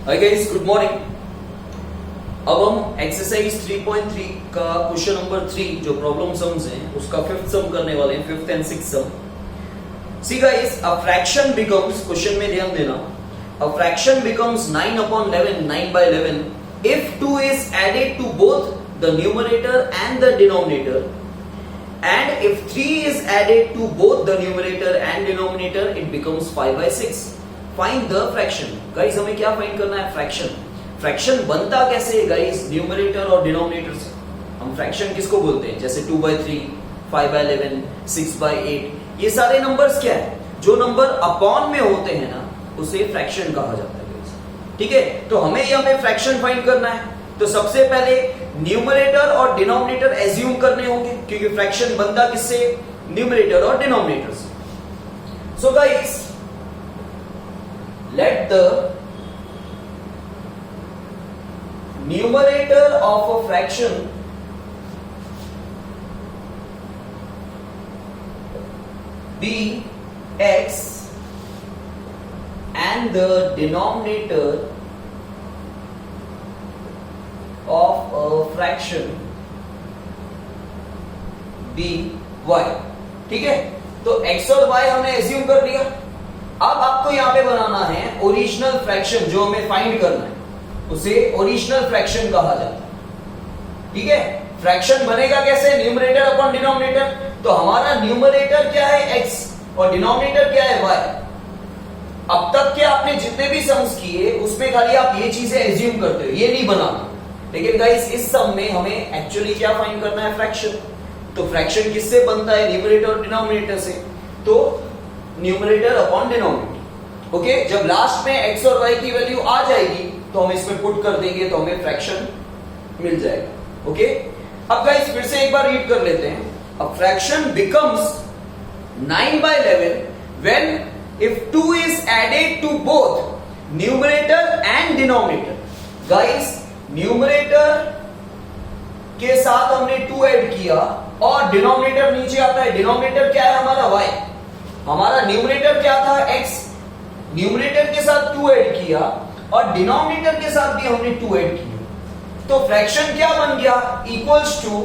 Hi guys, good morning. अब हम exercise 3.3 का क्वेश्चन नंबर 3 जो प्रॉब्लम सम्स हैं उसका फिफ्थ सम करने वाले हैं, fifth and sixth sum. See guys, a fraction becomes, question में ध्यान देना, a fraction becomes 9/11, 9/11 if 2 is added to both the numerator and the denominator, and if 3 is added to both the numerator and denominator it becomes 5/6. Find the fraction. Guys हमें क्या find करना है? Fraction. Fraction बनता कैसे है guys? Numerator और denominator से। हम फ्रैक्शन किसको बोलते हैं? जैसे 2/3, 5/11, 6/8, ये सारे नंबर्स क्या है? जो नंबर अपॉन में होते हैं ना उसे फ्रैक्शन कहा जाता है गाइस। ठीक है, तो हमें फ्रैक्शन फाइंड करना है। तो सबसे पहले न्यूमरेटर और डिनोमिनेटर एज्यूम करने होंगे, क्योंकि फ्रैक्शन बनता किससे? न्यूमरेटर और डिनोमिनेटर से। So guys, let the numerator of a fraction be x and the denominator of a fraction be y। ठीक है, तो x और y हमने एज्यूम कर लिया। अब आपको यहां पे बनाना है ओरिजिनल फ्रैक्शन, जो हमें फाइंड करना है उसे ओरिजिनल फ्रैक्शन कहा जाता है। ठीक है, फ्रैक्शन बनेगा कैसे? Numerator upon denominator. तो हमारा न्यूमरेटर क्या है? x और डिनोमिनेटर क्या है? y। अब तक के आपने जितने भी सम्स किए उसमें खाली आप ये चीजें एज्यूम करते हो, ये नहीं बनाना। लेकिन गाइस इस सम में हमें एक्चुअली क्या फाइंड करना है? फ्रैक्शन। तो फ्रैक्शन किससे बनता है? न्यूमरेटर और डिनोमिनेटर से। तो न्यूमरेटर अपॉन डिनोमिनेटर। ओके, जब लास्ट में x और y की वैल्यू आ जाएगी तो हम इसमें पुट कर देंगे तो हमें फ्रैक्शन मिल जाएगा। ओके, अब गाइस फिर से एक बार रीड कर लेते हैं। A fraction becomes 9/11 when if 2 is added to both numerator and denominator. Guys numerator के साथ हमने 2 ऐड किया और डिनोमिनेटर नीचे आता है। डिनोमिनेटर क्या है हमारा? y। हमारा न्यूमरेटर क्या था? x। न्यूमरेटर के साथ 2 ऐड किया और डिनोमिनेटर के साथ भी हमने 2 ऐड किया, तो फ्रैक्शन क्या बन गया? Equals to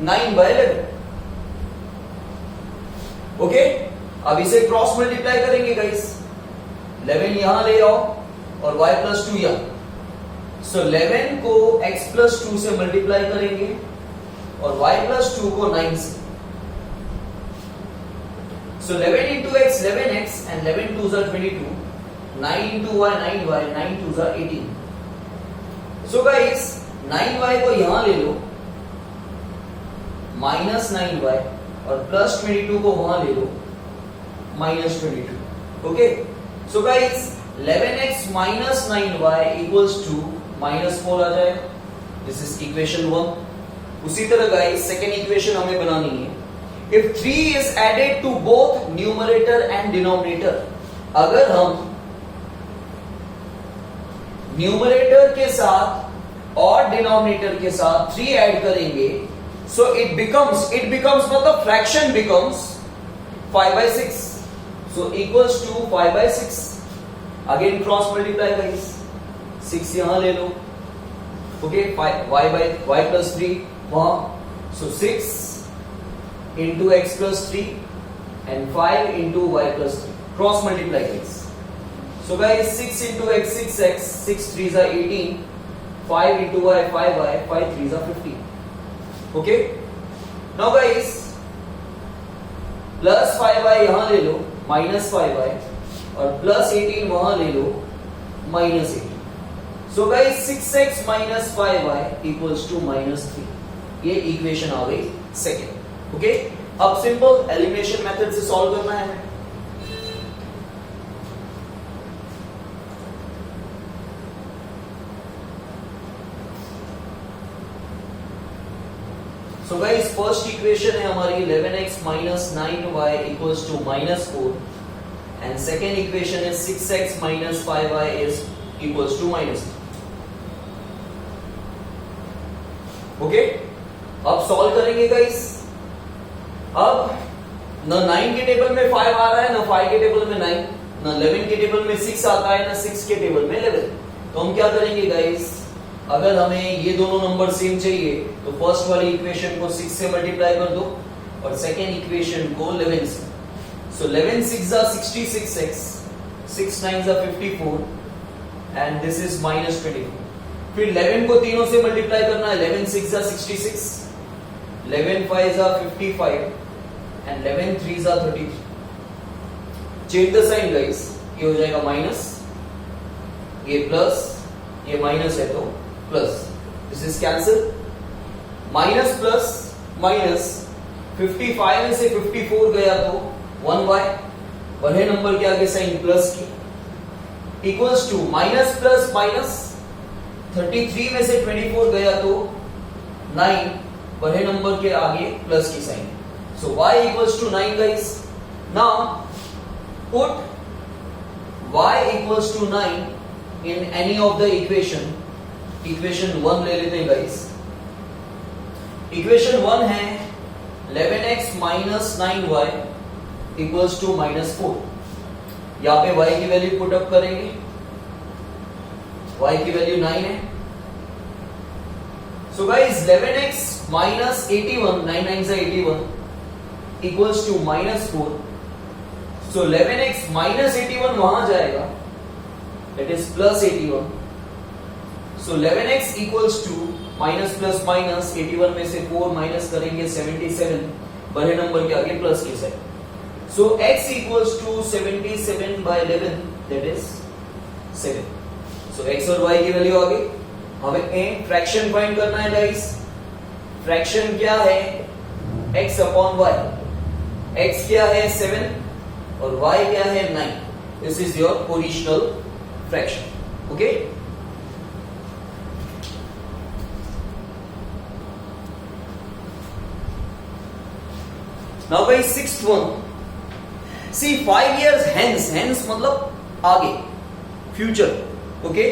9/11। ओके, अब इसे क्रॉस मल्टीप्लाई करेंगे गाइस। 11 यहां ले आओ और y + 2 यहां। सो 11 को x + 2 से मल्टीप्लाई करेंगे और y + 2 को 9 से। So 11 into x 11x and 11 2s are 22. 9 into y 9y, 9 2s are 18. So guys 9y को यहां ले लो, -9y और +22 को वहां ले लो, -22. Okay? So guys 11x minus 9y equals to -4 आ जाएगा। This is equation 1. उसी तरह guys सेकेंड इक्वेशन हमें बनानी है। If 3 is added to both numerator and denominator, अगर हम न्यूमरेटर के साथ और डिनोमिनेटर के साथ 3 ऐड करेंगे, so it becomes मतलब fraction becomes 5/6, so equals to 5/6। Again cross multiply guys, 6 यहां ले लो। ओके, y + 3 वहां, so 6 into x plus 3 and 5 into y plus 3. Cross multiply guys. So guys 6 into x 6x, 6 3s are 18, 5 into y 5y, 5 3s are 15. Okay? Now guys plus 5y यहां ले लो, minus 5y और plus 18 वहां ले लो, minus 18. So guys 6x minus 5y equals to -3. ये equation आ गई second. Okay, अब simple elimination method से solve करना है। सो गाइस फर्स्ट इक्वेशन है हमारी 11x minus 9y equals to -4 and second equation है 6x minus 5y is equals to -3. Okay, अब सॉल्व करेंगे गाइस। अब न 9 के टेबल में 5 आ रहा है, न 5 के टेबल में 9, न 11 के टेबल में 6 आता है, न 6 के टेबल में 11। तो हम क्या करेंगे गाइस, अगर हमें ये दोनों नंबर सेम चाहिए तो फर्स्ट वाली इक्वेशन को 6 से मल्टीप्लाई कर दो और सेकेंड इक्वेशन को 11 से। सो 11 6 are 66x, 6 9 are 54 and this is -24। फिर 11 को तीनों से मल्टीप्लाई करना है, 11 6 are 66, 11 5 are 55 and 11 3 are 33। Change the sign guys, ये हो जाएगा माइनस, ये प्लस, ये माइनस है तो plus, this is cancel, minus plus minus, 55 में से 54 गया तो 1y, बड़े नंबर के आगे साइन प्लस की, equals to minus plus minus, 33 में से 24 गया तो 9, बड़े नंबर के आगे प्लस की sign. So y equals to 9 guys. Now put y equals to 9 in any of the equation 1 ले लेते हैं गाइस। इक्वेशन 1 है 11x minus 9y equals to -4। यहां पे y की वैल्यू पुट अप करेंगे, y की वैल्यू 9 है। सो गाइस 11x minus 81, 9 9 से 81 equals to -4। So 11x minus 81 वहां जाएगा, that is plus 81। So 11x equals to minus plus minus, 81 में से 4 माइनस करेंगे 77, बड़े नंबर के आगे प्लस के साथ। So x equals to 77 by 11, that is 7। So x और y की वैल्यू आ गई। हमें फ्रैक्शन फाइंड करना है गाइस। फ्रैक्शन क्या है, x अपॉन y। x क्या है 7 और y क्या है 9। This is your original fraction. Okay, now guys sixth one, see 5 years hence मतलब आगे, फ्यूचर। ओके,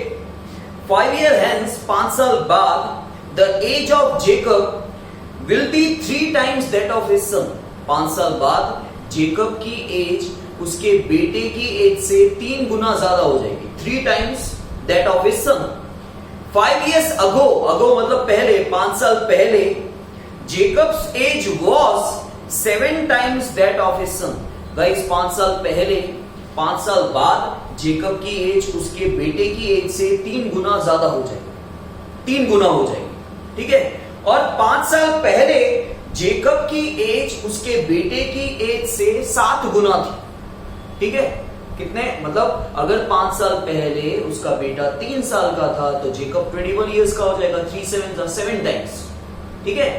5 year hence 5 साल बाद the age of Jacob will be 3 times that of his son. 5 साल बाद जेकब की एज उसके बेटे की एज से 3 गुना ज्यादा हो जाएगी, 3 times that of his son. 5 years ago, ago मतलब पहले, 5 साल पहले, Jacob's age was 7 times that of his son. Guys 5 साल पहले, 5 साल बाद जेकब की एज उसके बेटे की एज से 3 गुना ज्यादा हो जाएगी, 3 गुना हो जाएगी। ठीक है, और 5 साल पहले जेकब की एज उसके बेटे की एज से 7 गुना थी। ठीक है, कितने मतलब अगर 5 साल पहले उसका बेटा 3 साल का था तो जेकब 21 years का हो जाएगा, 3 7 7 times। ठीक है,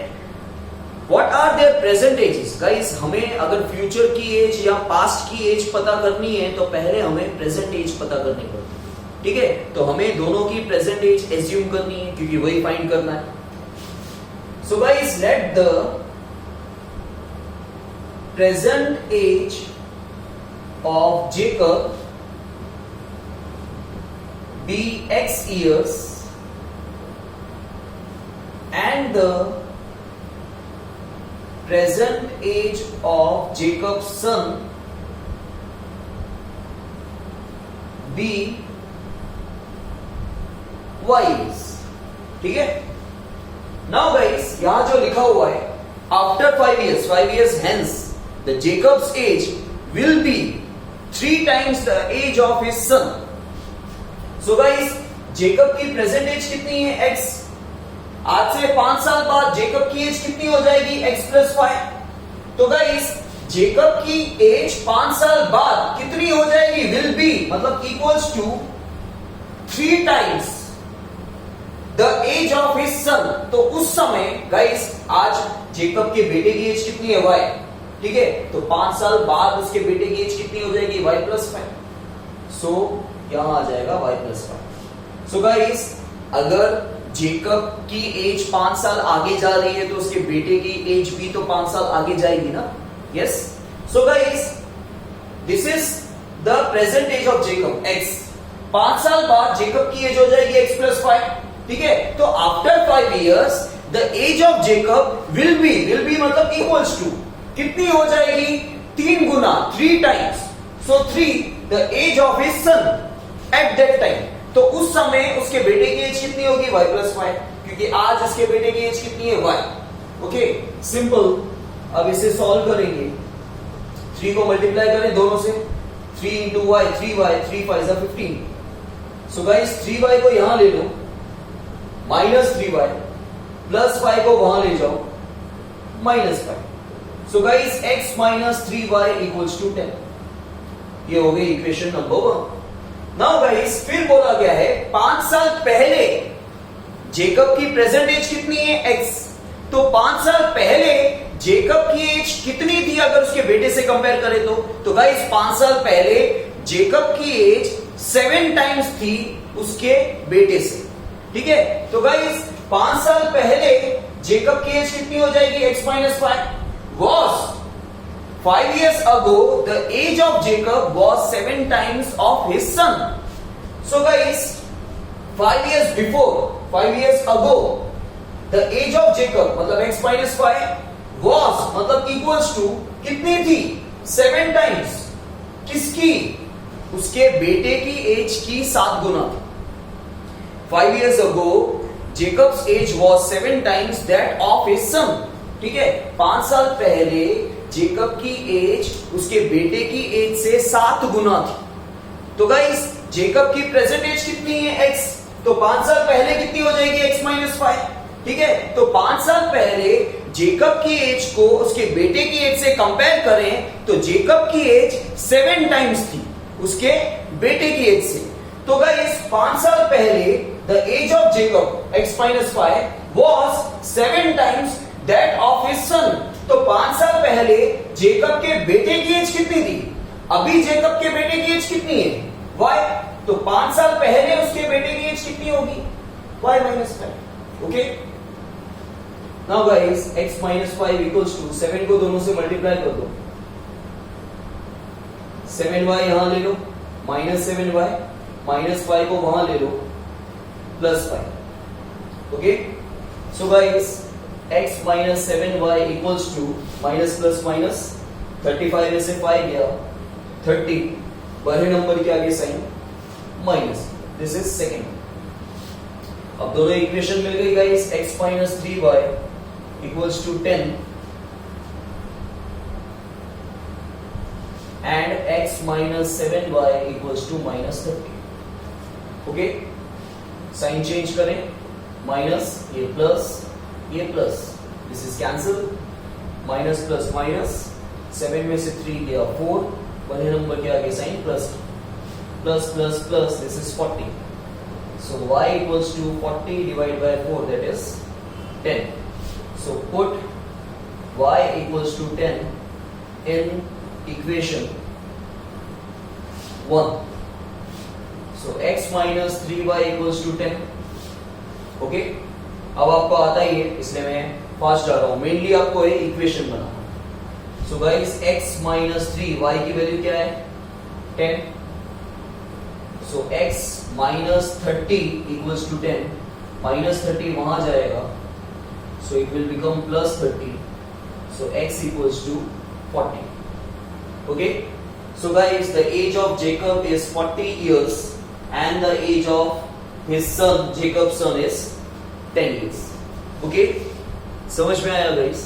what are their present ages. Guys हमें अगर फ्यूचर की एज या पास्ट की एज पता करनी है तो पहले हमें प्रेजेंट एज पता करनी पड़ती है। ठीक है, तो हमें दोनों की प्रेजेंट एज एज्यूम करनी है क्योंकि वही फाइंड करना है। So guys let the present age of Jacob be x years and the present age of Jacob's son be y years। ठीक है, now guys यहां जो लिखा हुआ है after 5 years hence the Jacob's age will be 3 times the age of his son। So guys, Jacob की present as कितनी है x। आज से 5 साल बाद जेकब की एज कितनी हो जाएगी x + 5। तो गाइस जेकब की एज 5 साल बाद कितनी हो जाएगी, विल बी मतलब equals to 3 times the age of his son. तो उस समय गाइस आज जेकब के बेटे की एज कितनी है y। ठीक है, तो 5 साल बाद उसके बेटे की एज कितनी हो जाएगी y + 5। सो यहां आ जाएगा y + 5। सो गाइस अगर जेकब की एज 5 साल आगे जा रही है तो उसके बेटे की एज भी तो 5 साल आगे जाएगी ना। Yes, so guys this is the present age of Jacob x। 5 साल बाद जेकब की एज हो जाएगी x + 5। ठीक है, तो after 5 years the age of Jacob will be मतलब इक्वल्स टू कितनी हो जाएगी, 3 गुना, 3 times। So 3 the age of his son at that time. तो उस समय उसके बेटे की एज कितनी होगी y प्लस फाइव, क्योंकि आज उसके बेटे की एज कितनी है y। Okay simple. अब इसे सॉल्व करेंगे, 3 को मल्टीप्लाई करें दोनों से, 3 इंटू वाई 3y, 3 5 जा 15। सो गाइस 3y को यहां ले लो, माइनस 3y, प्लस 5 को वहां ले जाओ, minus 5। So guys x minus 3y equals to 10। ये हो गई इक्वेशन नंबर 1। नाउ गाइस फिर बोला गया है 5 साल पहले जेकब की प्रेजेंट एज कितनी है x। तो 5 साल पहले जेकब की एज कितनी थी अगर उसके बेटे से कंपेयर करें तो गाइस 5 साल पहले जेकब की एज 7 टाइम्स थी उसके बेटे से। ठीक है, तो गाइस 5 साल पहले जेकब की एज कितनी हो जाएगी, x minus 5 was 5 years ago the age of Jacob was 7 times of his son. So guys 5 years before, 5 years ago the age of Jacob मतलब x minus 5 was मतलब equals to कितनी थी, 7 times किसकी, उसके बेटे की एज की 7 गुना। 5 years ago Jacob's age was 7 times that of his son। ठीक है, 5 साल पहले जेकब की एज उसके बेटे की एज से 7 गुना थी। तो गाइस जेकब की प्रेजेंट एज कितनी है x, तो 5 साल पहले कितनी हो जाएगी x माइनस 5। ठीक है, तो 5 साल पहले जेकब की एज को उसके बेटे की एज से कंपेयर करें तो जेकब की एज 7 टाइम्स थी उसके बेटे की एज से। तो गाइस 5 साल पहले the age of Jacob x minus 5 was 7 times that of his son. तो 5 साल पहले जेकब के बेटे की एज कितनी थी, अभी जेकब के बेटे की एज कितनी है y। तो 5 साल पहले उसके बेटे की एज कितनी होगी, y minus 5। Okay, now guys x minus 5 equals to 7 को दोनों से मल्टीप्लाई कर दो, 7y यहां ले लो, माइनस 7y, माइनस 5 को वहां ले लो, plus 5। Okay, so guys x minus 7y equals to minus plus minus 35 में से 5 गया 30, बड़े नंबर के आगे sign minus, this is second. अब दोनों इक्वेशन मिल गई guys, x minus 3y equals to 10 and x minus 7y equals to minus 30। Okay, sign change करें, माइनस ये प्लस ये plus, this is cancel, minus plus minus, 7 में से 3 गया 4, बड़े नंबर के आगे sign plus, plus plus plus, this is 40। So y equals to 40 divide by 4 that is 10। So put y equals to 10 in equation 1। So x minus 3y equals to 10। Okay, अब आपको आता ही है इसलिए मैं फास्ट जा रहा हूं, मेनली आपको ये इक्वेशन बनाना। So guys x minus 3 y की वैल्यू क्या है 10। So x minus 30 equals to 10, minus 30 वहां जाएगा, so it will become plus 30। So x equals to 40। Okay, so guys the age of Jacob is 40 years and the age of his son Jacob's son is 10 years। Okay, समझ में आया guys?